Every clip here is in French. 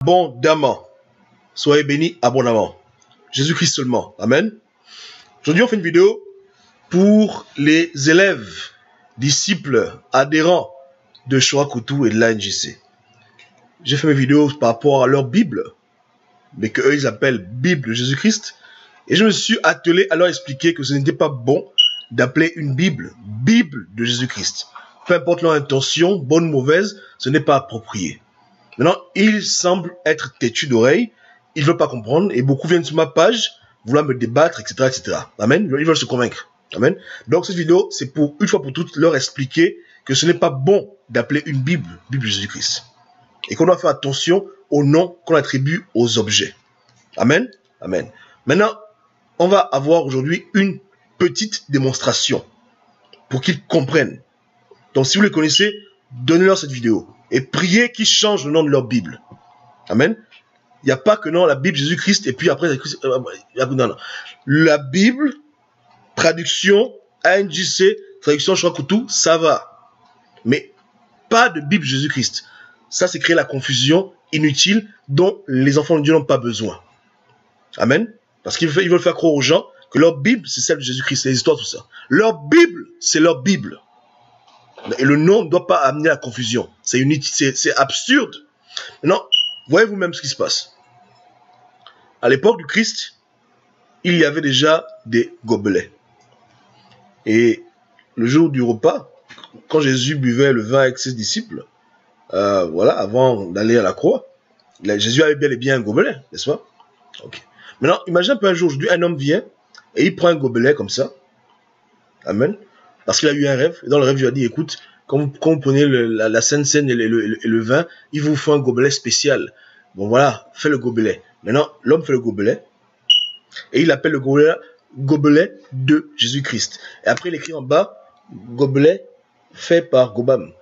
Abondamment. Soyez bénis abondamment. Jésus-Christ seulement. Amen. Aujourd'hui, on fait une vidéo pour les élèves, disciples, adhérents de Shoah Coutu et de l'ANJC. J'ai fait mes vidéos par rapport à leur Bible, mais qu'eux ils appellent Bible de Jésus-Christ. Et je me suis attelé à leur expliquer que ce n'était pas bon d'appeler une Bible Bible de Jésus-Christ. Peu importe leur intention, bonne ou mauvaise, ce n'est pas approprié. Maintenant, ils semblent être têtus d'oreilles, ils ne veulent pas comprendre, et beaucoup viennent sur ma page, vouloir me débattre, etc., etc. Amen. Ils veulent se convaincre. Amen. Donc cette vidéo, c'est pour, une fois pour toutes, leur expliquer que ce n'est pas bon d'appeler une Bible Bible de Jésus-Christ. Et qu'on doit faire attention aux noms qu'on attribue aux objets. Amen. Amen. Maintenant, on va avoir aujourd'hui une petite démonstration pour qu'ils comprennent. Donc si vous les connaissez, donnez-leur cette vidéo. Et priez qu'ils changent le nom de leur Bible. Amen. Il n'y a pas que non, la Bible Jésus-Christ, et puis après, non. La Bible, traduction, ANJC, traduction Shoah Coutu, ça va. Mais pas de Bible Jésus-Christ. Ça, c'est créer la confusion inutile dont les enfants de Dieu n'ont pas besoin. Amen. Parce qu'ils veulent faire croire aux gens que leur Bible, c'est celle de Jésus-Christ, les histoires, tout ça. Leur Bible, c'est leur Bible. Et le nom ne doit pas amener la confusion. C'est inutile, c'est absurde. Maintenant, voyez vous-même ce qui se passe. À l'époque du Christ, il y avait déjà des gobelets. Et le jour du repas, quand Jésus buvait le vin avec ses disciples, voilà, avant d'aller à la croix, Jésus avait bel et bien un gobelet, n'est-ce pas? Okay. Maintenant, imagine un peu un jour, aujourd'hui, un homme vient et il prend un gobelet comme ça. Amen. Parce qu'il a eu un rêve. Et dans le rêve, il lui a dit, écoute, quand vous prenez la Sainte Seine et le vin, il vous faut un gobelet spécial. Bon voilà, fais le gobelet. Maintenant, l'homme fait le gobelet. Et il appelle le gobelet de Jésus-Christ. Et après, il écrit en bas, gobelet fait par Gobam.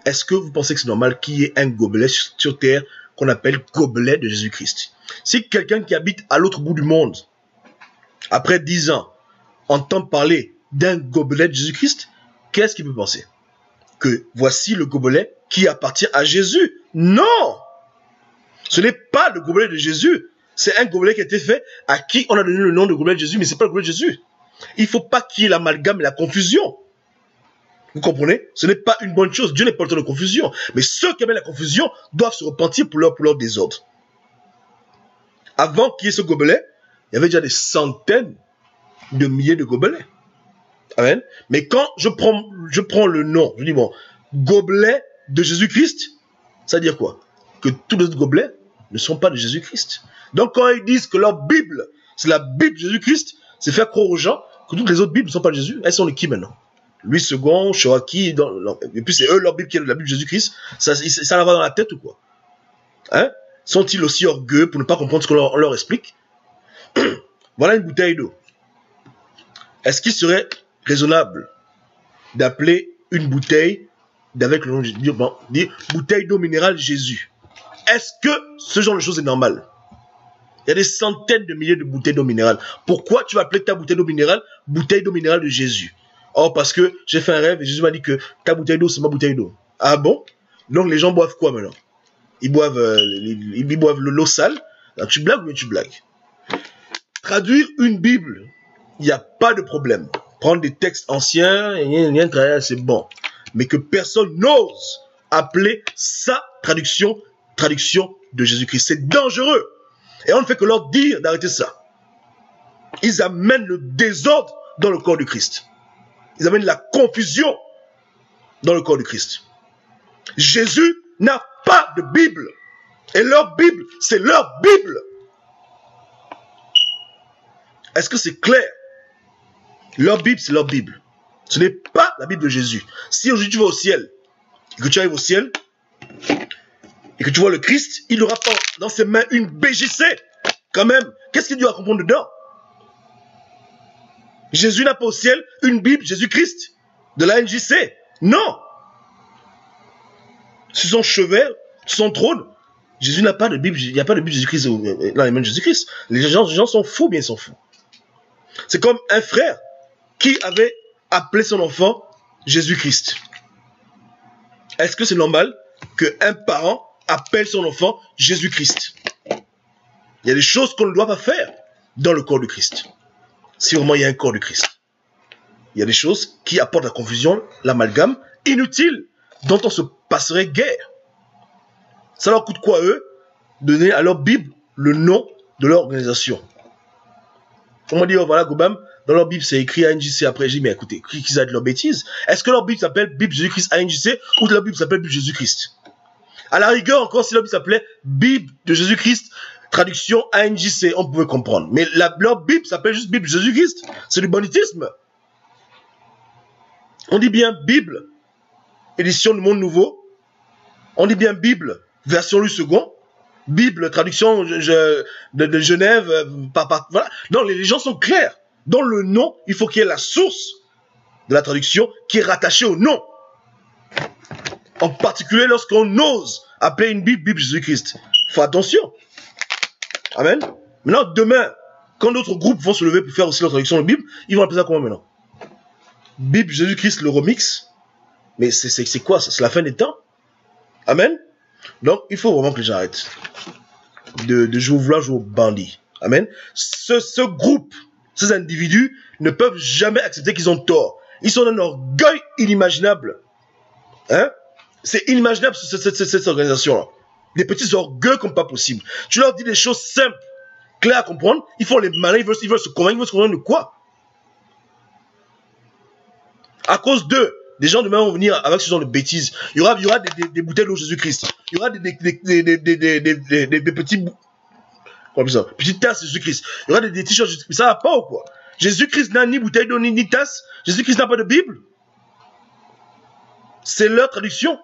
Est-ce que vous pensez que c'est normal qu'il y ait un gobelet sur terre qu'on appelle gobelet de Jésus-Christ? Si quelqu'un qui habite à l'autre bout du monde, après 10 ans, entend parler d'un gobelet de Jésus-Christ, qu'est-ce qu'il peut penser? Que voici le gobelet qui appartient à Jésus? Non! Ce n'est pas le gobelet de Jésus. C'est un gobelet qui a été fait à qui on a donné le nom de gobelet de Jésus, mais ce n'est pas le gobelet de Jésus. Il ne faut pas qu'il y ait l'amalgame et la confusion. Vous comprenez? Ce n'est pas une bonne chose. Dieu n'est pas le temps de confusion. Mais ceux qui amènent la confusion doivent se repentir pour leur désordre. Avant qu'il y ait ce gobelet, il y avait déjà des centaines de milliers de gobelets. Amen. Mais quand je prends le nom, je dis bon, gobelet de Jésus-Christ, ça veut dire quoi? Que tous les autres gobelets ne sont pas de Jésus-Christ. Donc quand ils disent que leur Bible, c'est la Bible de Jésus-Christ, c'est faire croire aux gens que toutes les autres Bibles ne sont pas de Jésus. Elles sont de qui maintenant? Louis II, Shoaki, et puis c'est eux leur Bible qui est la Bible de Jésus-Christ. Ça leur va dans la tête ou quoi? Hein? Sont-ils aussi orgueux pour ne pas comprendre ce qu'on leur explique? Voilà une bouteille d'eau. Est-ce qu'il serait raisonnable d'appeler une bouteille avec le nom de bouteille d'eau minérale Jésus? Est-ce que ce genre de choses est normal? Il y a des centaines de milliers de bouteilles d'eau minérale. Pourquoi tu vas appeler ta bouteille d'eau minérale de Jésus? Oh, parce que j'ai fait un rêve et Jésus m'a dit que ta bouteille d'eau, c'est ma bouteille d'eau. Ah bon? Donc les gens boivent quoi maintenant? Ils boivent l'eau sale. Alors, tu blagues ou bien tu blagues? Traduire une Bible, il n'y a pas de problème. Prendre des textes anciens, c'est bon. Mais que personne n'ose appeler sa traduction de Jésus-Christ. C'est dangereux. Et on ne fait que leur dire d'arrêter ça. Ils amènent le désordre dans le corps du Christ. Ils amènent la confusion dans le corps du Christ. Jésus n'a pas de Bible. Et leur Bible, c'est leur Bible. Est-ce que c'est clair? Leur Bible, c'est leur Bible. Ce n'est pas la Bible de Jésus. Si aujourd'hui tu vas au ciel, et que tu arrives au ciel, et que tu vois le Christ, il n'aura pas dans ses mains une BJC. Quand même, qu'est-ce qu'il doit comprendre dedans? Jésus n'a pas au ciel une Bible Jésus-Christ de la NJC. Non. Sur son chevet, sur son trône, Jésus n'a pas de Bible. Il n'y a pas de Bible Jésus-Christ dans les mains de Jésus-Christ. Les gens sont fous, bien ils sont fous. C'est comme un frère qui avait appelé son enfant Jésus-Christ. Est-ce que c'est normal qu'un parent appelle son enfant Jésus-Christ. Il y a des choses qu'on ne doit pas faire dans le corps du Christ. Si vraiment il y a un corps du Christ. Il y a des choses qui apportent la confusion, l'amalgame, inutile, dont on se passerait guère. Ça leur coûte quoi, eux? Donner à leur Bible le nom de leur organisation. On m'a dit, oh, voilà, Gobam, dans leur Bible, c'est écrit ANJC après. J'ai dit, mais écoutez, qu'ils arrêtent leur bêtise. Est-ce que leur Bible s'appelle Bible Jésus-Christ ANJC ou leur Bible s'appelle Bible Jésus-Christ? À la rigueur, encore, si leur Bible s'appelait Bible de Jésus-Christ, traduction ANJC, on pouvait comprendre. Mais leur Bible s'appelle juste Bible Jésus-Christ. C'est du banditisme. On dit bien Bible, édition du Monde Nouveau. On dit bien Bible, version Louis II. Bible, traduction de Genève. Voilà. Non, les gens sont clairs. Dans le nom, il faut qu'il y ait la source de la traduction qui est rattachée au nom. En particulier lorsqu'on ose appeler une Bible, Bible Jésus-Christ. Faut attention. Amen. Maintenant, demain, quand d'autres groupes vont se lever pour faire aussi la traduction de Bible, ils vont appeler ça comment maintenant? Bible Jésus-Christ, le remix. Mais c'est quoi ça? C'est la fin des temps. Amen. Donc, il faut vraiment que les gens arrêtent de vouloir jouer au bandit. Amen. Ce groupe, ces individus ne peuvent jamais accepter qu'ils ont tort. Ils sont d'un orgueil inimaginable. Hein? C'est inimaginable cette organisation-là. Des petits orgueils comme pas possible. Tu leur dis des choses simples, claires à comprendre. Ils font les malins, ils veulent se convaincre. Ils veulent se convaincre de quoi? À cause d'eux, des gens demain vont venir avec ce genre de bêtises. Il y aura des bouteilles d'eau Jésus-Christ. Il y aura des petits... Comme ça, petites tasses Jésus-Christ. Il y aura des t-shirts Jésus-Christ. Ça va pas ou quoi? Jésus-Christ n'a ni bouteille d'eau ni tasse. Jésus-Christ n'a pas de Bible. C'est leur traduction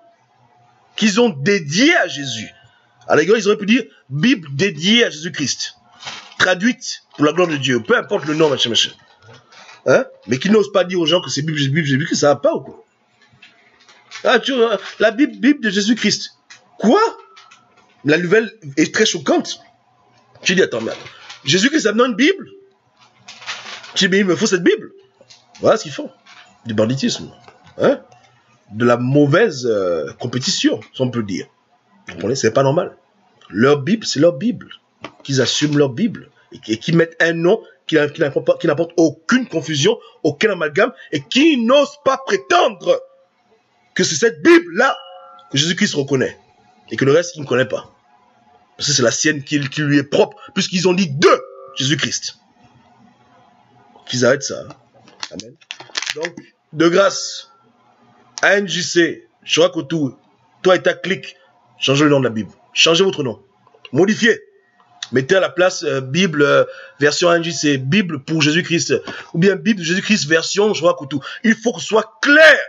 qu'ils ont dédiée à Jésus. À la rigueur, ils auraient pu dire Bible dédiée à Jésus-Christ. Traduite pour la gloire de Dieu. Peu importe le nom, machin. Hein? Mais qui n'osent pas dire aux gens que c'est Bible, Jésus-Christ, ça va pas ou quoi? Ah, tu vois, la Bible de Jésus-Christ. Quoi? La nouvelle est très choquante. Tu dis, attends, mais Jésus-Christ a besoin une Bible? Tu dis, mais il me faut cette Bible. Voilà ce qu'ils font. Du banditisme. Hein? De la mauvaise compétition, si on peut dire. Vous comprenez? C'est pas normal. Leur Bible, c'est leur Bible. Qu'ils assument leur Bible. Et qu'ils mettent un nom qui n'apporte aucune confusion, aucun amalgame, et qui n'ose pas prétendre que c'est cette Bible-là que Jésus-Christ reconnaît. Et que le reste, il ne connaît pas. Parce que c'est la sienne qui lui est propre, puisqu'ils ont dit de Jésus-Christ. Qu'ils arrêtent ça. Hein? Amen. Donc, de grâce, ANJC, Chorakotou, toi et ta clique, changez le nom de la Bible. Changez votre nom. Modifiez. Mettez à la place Bible version ANJC, Bible pour Jésus-Christ, ou bien Bible de Jésus-Christ version Chorakotou. Il faut que ce soit clair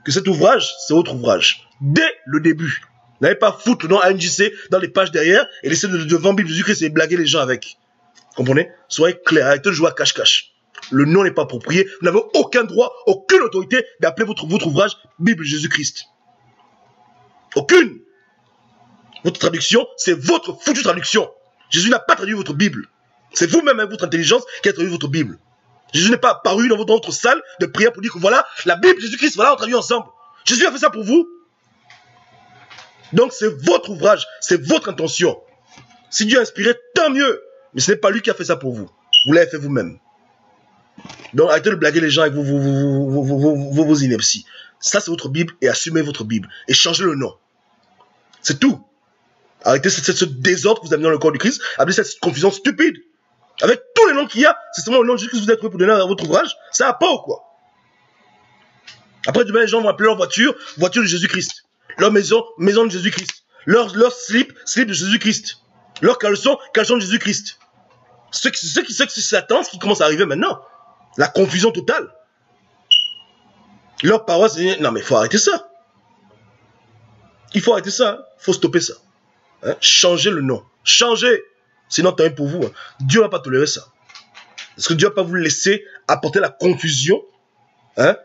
que cet ouvrage, c'est votre ouvrage. Dès le début. N'allez pas foutre le nom ANJC dans les pages derrière et laisser devant Bible Jésus-Christ et blaguer les gens avec. Comprenez? Soyez clair, arrêtez de jouer à cache-cache. Le nom n'est pas approprié. Vous n'avez aucun droit, aucune autorité d'appeler votre ouvrage Bible Jésus-Christ. Aucune. Votre traduction, c'est votre foutue traduction. Jésus n'a pas traduit votre Bible. C'est vous-même avec votre intelligence qui a traduit votre Bible. Jésus n'est pas apparu dans votre salle de prière pour dire que voilà, la Bible Jésus-Christ, voilà, on traduit ensemble. Jésus a fait ça pour vous. Donc c'est votre ouvrage, c'est votre intention. Si Dieu a inspiré, tant mieux. Mais ce n'est pas lui qui a fait ça pour vous. Vous l'avez fait vous-même. Donc arrêtez de blaguer les gens avec vos inepties. Ça c'est votre Bible et assumez votre Bible. Et changez le nom. C'est tout. Arrêtez ce désordre que vous avez dans le corps du Christ. Appelez cette confusion stupide. Avec tous les noms qu'il y a, c'est seulement le nom de Jésus que vous êtes trouvé pour donner à votre ouvrage. Ça va pas ou quoi? Après demain les gens vont appeler leur voiture de Jésus-Christ. Leur maison de Jésus-Christ. Leur slip de Jésus-Christ. Leur caleçon de Jésus-Christ. C'est Satan, ce qui commence à arriver maintenant. La confusion totale. Leur parole, c'est... Non mais il faut arrêter ça. Il faut arrêter ça. Il faut stopper ça. Hein? Changez le nom. Changez. Sinon, tant pis pour vous. Hein. Dieu ne va pas tolérer ça. Parce que Dieu ne va pas vous laisser apporter la confusion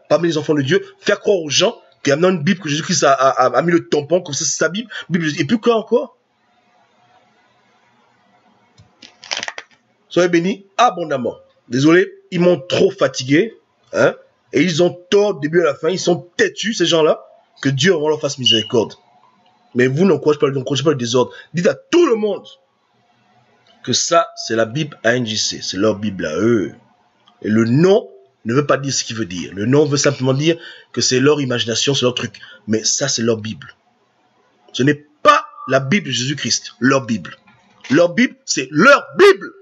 parmi les enfants de Dieu. Faire croire aux gens qu'il y a maintenant une Bible que Jésus-Christ a mis le tampon, comme ça c'est sa Bible. Et puis quoi encore? Soyez bénis abondamment. Désolé, ils m'ont trop fatigué. Hein, et ils ont tort du début à la fin. Ils sont têtus, ces gens-là. Que Dieu leur fasse miséricorde. Mais vous n'encouragez pas le désordre. Dites à tout le monde que ça, c'est la Bible ANJC. C'est leur Bible à eux. Et le nom ne veut pas dire ce qu'il veut dire. Le nom veut simplement dire que c'est leur imagination, c'est leur truc. Mais ça, c'est leur Bible. Ce n'est pas la Bible de Jésus-Christ. Leur Bible. Leur Bible, c'est leur Bible.